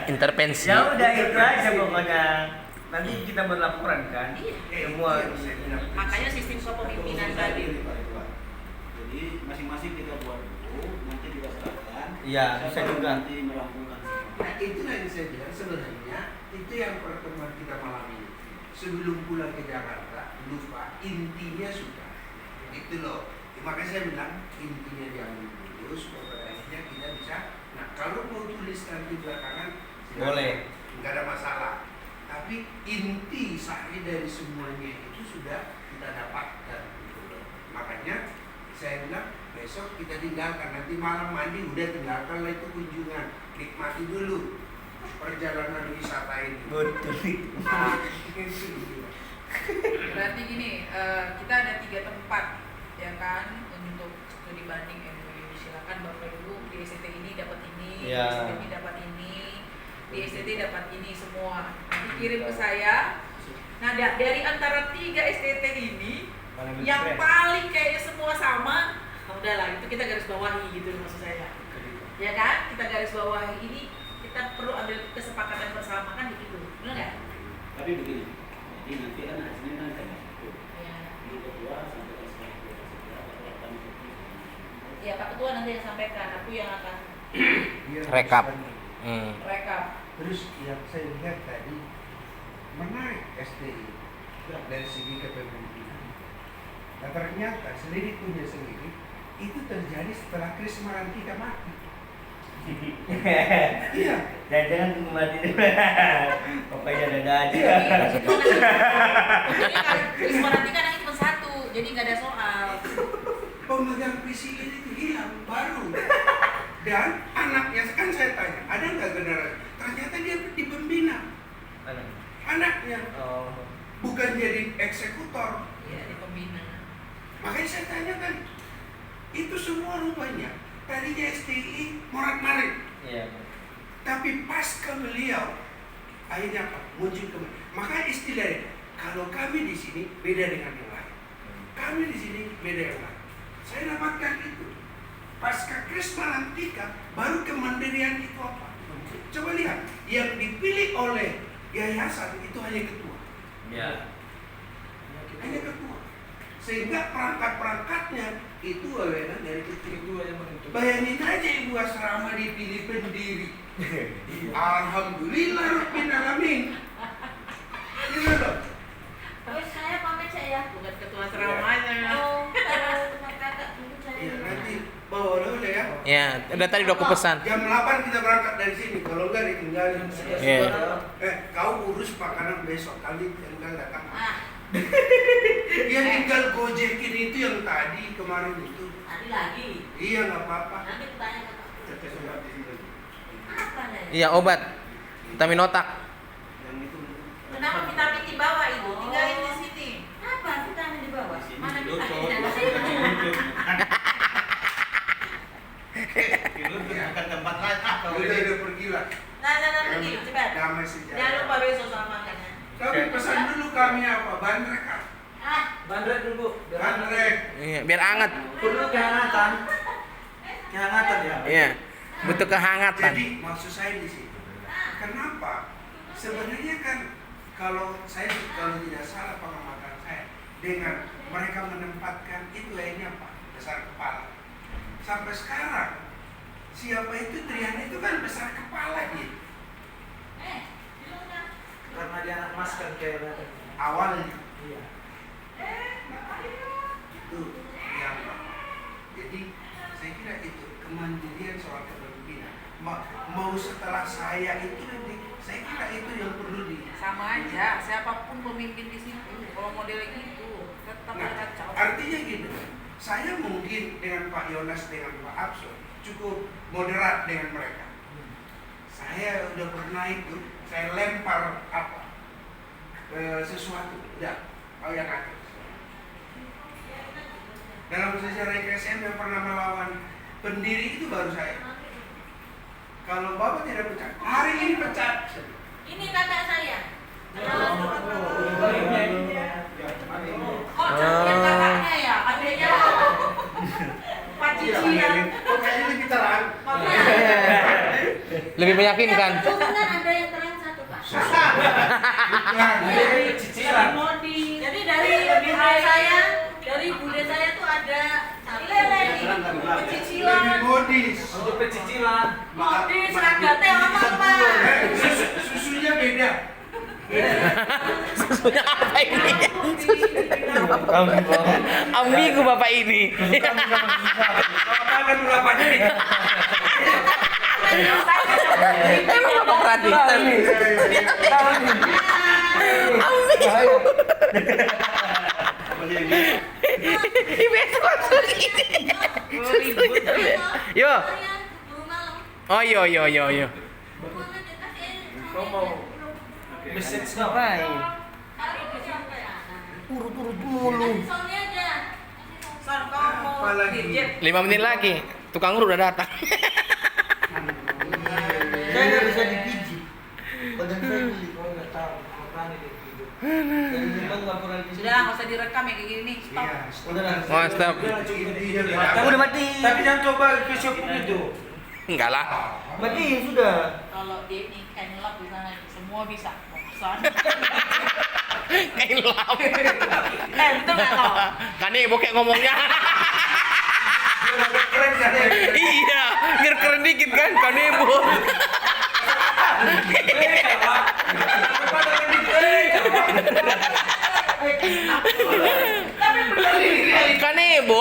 Intervensi. Ya udah itu aja pokoknya. Nanti kita berlaporan kan. iya. Semua. Makanya sistem kepemimpinan tadi. Jadi masing-masing kita buat dulu, nanti kita serahkan. Iya, bisa Siapa juga. Nanti merampungkan semua. Nah itu yang saya bilang sebenarnya itu yang pertemuan kita malam ini. Sebelum pulang ke Jakarta, lupa intinya sudah. Itu loh. Makanya saya bilang intinya diambil dulu supaya akhirnya kita bisa. Nah kalau mau tulis nanti belakangan Boleh. nggak ada masalah. Tapi tapi inti sari dari semuanya itu sudah kita dapatkan gitu loh. Makanya saya bilang besok kita tinggalkan, nanti malam mandi udah tinggalkanlah itu kunjungan, nikmati dulu perjalanan wisata ini. Betul. Berarti gini, kita ada 3 tempat ya kan untuk studi banding MOU. Silakan Bapak Ibu di STT ini dapat ini, Ya. di STT ini dapat ini, di STT dapat ini semua. Nanti kirim ke saya. Nah dari antara 3 STT ini yang paling kayaknya semua sama, udahlah itu kita garis bawahi gitu maksud saya. Ya kan? Kita garis bawahi ini kita perlu ambil kesepakatan bersama kan begitu. Benar nggak? Tapi begini, jadi nanti kan hasilnya kan kayak gitu. Ya. Jadi ketua sampai ke sekolah akan Ya Pak Ketua nanti yang sampaikan, aku yang akan Rekap. rekap. Terus yang saya lihat tadi menarik STI dari segi kepemimpinan. Nah ternyata selidik punya selidik itu terjadi setelah Kris Marantika mati. Iya. Jangan mati dulu. Pokoknya dada aja. Jadi kalau Risma nanti kan anaknya cuma 1, jadi nggak ada soal. Pemegang visi ini tuh hilang baru. Dan anaknya kan saya tanya, ada nggak generasi? Ternyata dia di pembina. Anaknya Oh. bukan jadi eksekutor. Iya di pembina. Makanya saya tanyakan, itu semua rupanya tadinya STI morat-marit. Iya. Tapi pasca beliau akhirnya apa? Muncul kembali. Maka istilahnya, kalau kami di sini beda dengan yang lain. Kami di sini beda yang lain. Saya dapatkan itu. Pasca Kris Marantika baru kemandirian itu apa? Coba lihat, yang dipilih oleh yayasan itu hanya ketua. Ya. Hanya ketua. Sehingga perangkat-perangkatnya itu wewenang dari ketua yang menentukan. Bayangin aja ibu asrama dipilih pendiri. Alhamdulillah Rabbil Alamin. Gitu loh. Terus saya pamit saya. Bukan ketua seramanya. Oh, kalau tempat kakak dulu saya. Ya, nanti bawa dulu ya. Ya, udah tadi udah aku pesan. Jam 8 kita berangkat dari sini. Kalau enggak ditinggalin. Iya. Kau urus makanan besok kali tinggal datang. Ah, Yang tinggal gojekin itu yang tadi kemarin itu. tadi lagi. Iya nggak apa-apa. Nanti kutanya ke Pak. Apa nih? Iya, obat. Vitamin otak. yang itu Kenapa vitamin di bawah Ibu? Tinggalin di sini. Apa vitamin di bawah? di sini Mana tidur vitamin cowok di dalam? tidur bukan tempat lain kalau Udah pergi lah. Nah, pergi, cepat. Damai sejahtera. Jangan lupa besok sama makannya. Tapi pesan dulu kami apa? Bandrek kan? Ah, Bandrek dulu. Bandrek. Iya, biar hangat. Perlu kehangatan. Kehangatan ya. Iya. Butuh kehangatan. Jadi maksud saya di situ. Kenapa? Sebenarnya kan kalau tidak salah pengamatan saya dengan mereka menempatkan itu lainnya Pak besar kepala. Sampai sekarang siapa itu Triana itu kan besar kepala gitu. Karena dia anak mas kan kayak Awalnya Iya. itu yang jadi saya kira itu kemandirian soal kepemimpinan. Mau setelah saya itu saya kira itu yang perlu di. Sama aja, siapapun pemimpin di situ. Kalau modelnya gitu, tetap Nah, kacau. artinya gini, saya mungkin dengan Pak Yonas dengan Pak Abso cukup moderat dengan mereka. Saya udah pernah itu, saya lempar apa sesuatu, udah, kau yang akan. Dalam sejarah KSM yang pernah melawan pendiri itu baru saya. Kalau Bapak tidak pecat, hari ini pecat. ini kakak saya. Oh, yang kakaknya ya, adanya Pak Cicilan. Kok kayaknya lebih terang. Lebih meyakinkan. Kebetulan ada yang terang satu Pak. Cicilan. Jadi dari bude saya tuh ada lele nih, pecicilan, Lebih modis. Untuk pecicilan. modis, ragatnya apa Pak? Susunya beda. Susunya apa ini? Ambigu Bapak ini. Makan berapanya nih? Emang Bapak perhatikan. Bahaya. Besok langsung gini. Yo. Oh yo. Kau mau message Ngapain? Urut-urut mulu. Son, kau mau Apalagi? gadget? 5 menit lagi. Tukang urut udah datang. Saya nggak bisa dipijit. Badan saya geli. Kau nggak tahu, kau berani dia tidur. Jadi memang nggak pernah dipijit. Sudah, nggak usah direkam ya kayak gini nih. Stop. Iya. Udah lah. Oh, stop. Udah mati. Tapi jangan coba Facebook itu. Enggak lah. Matiin sudah. Kalau dia ini kain lap di sana, semua bisa. Son. Kain lap. Betul nggak kau? Kan nih bokek ngomongnya. Keren kan ya? Iya, biar keren dikit kan kanebo. Tapi bener ini. Kanebo.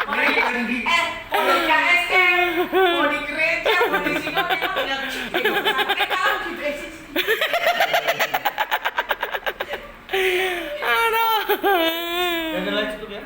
Mau di KSM, mau di gereja, mau di sini, memang tinggal pakai tahu gitu sih. Aduh. Yang lain cukup ya.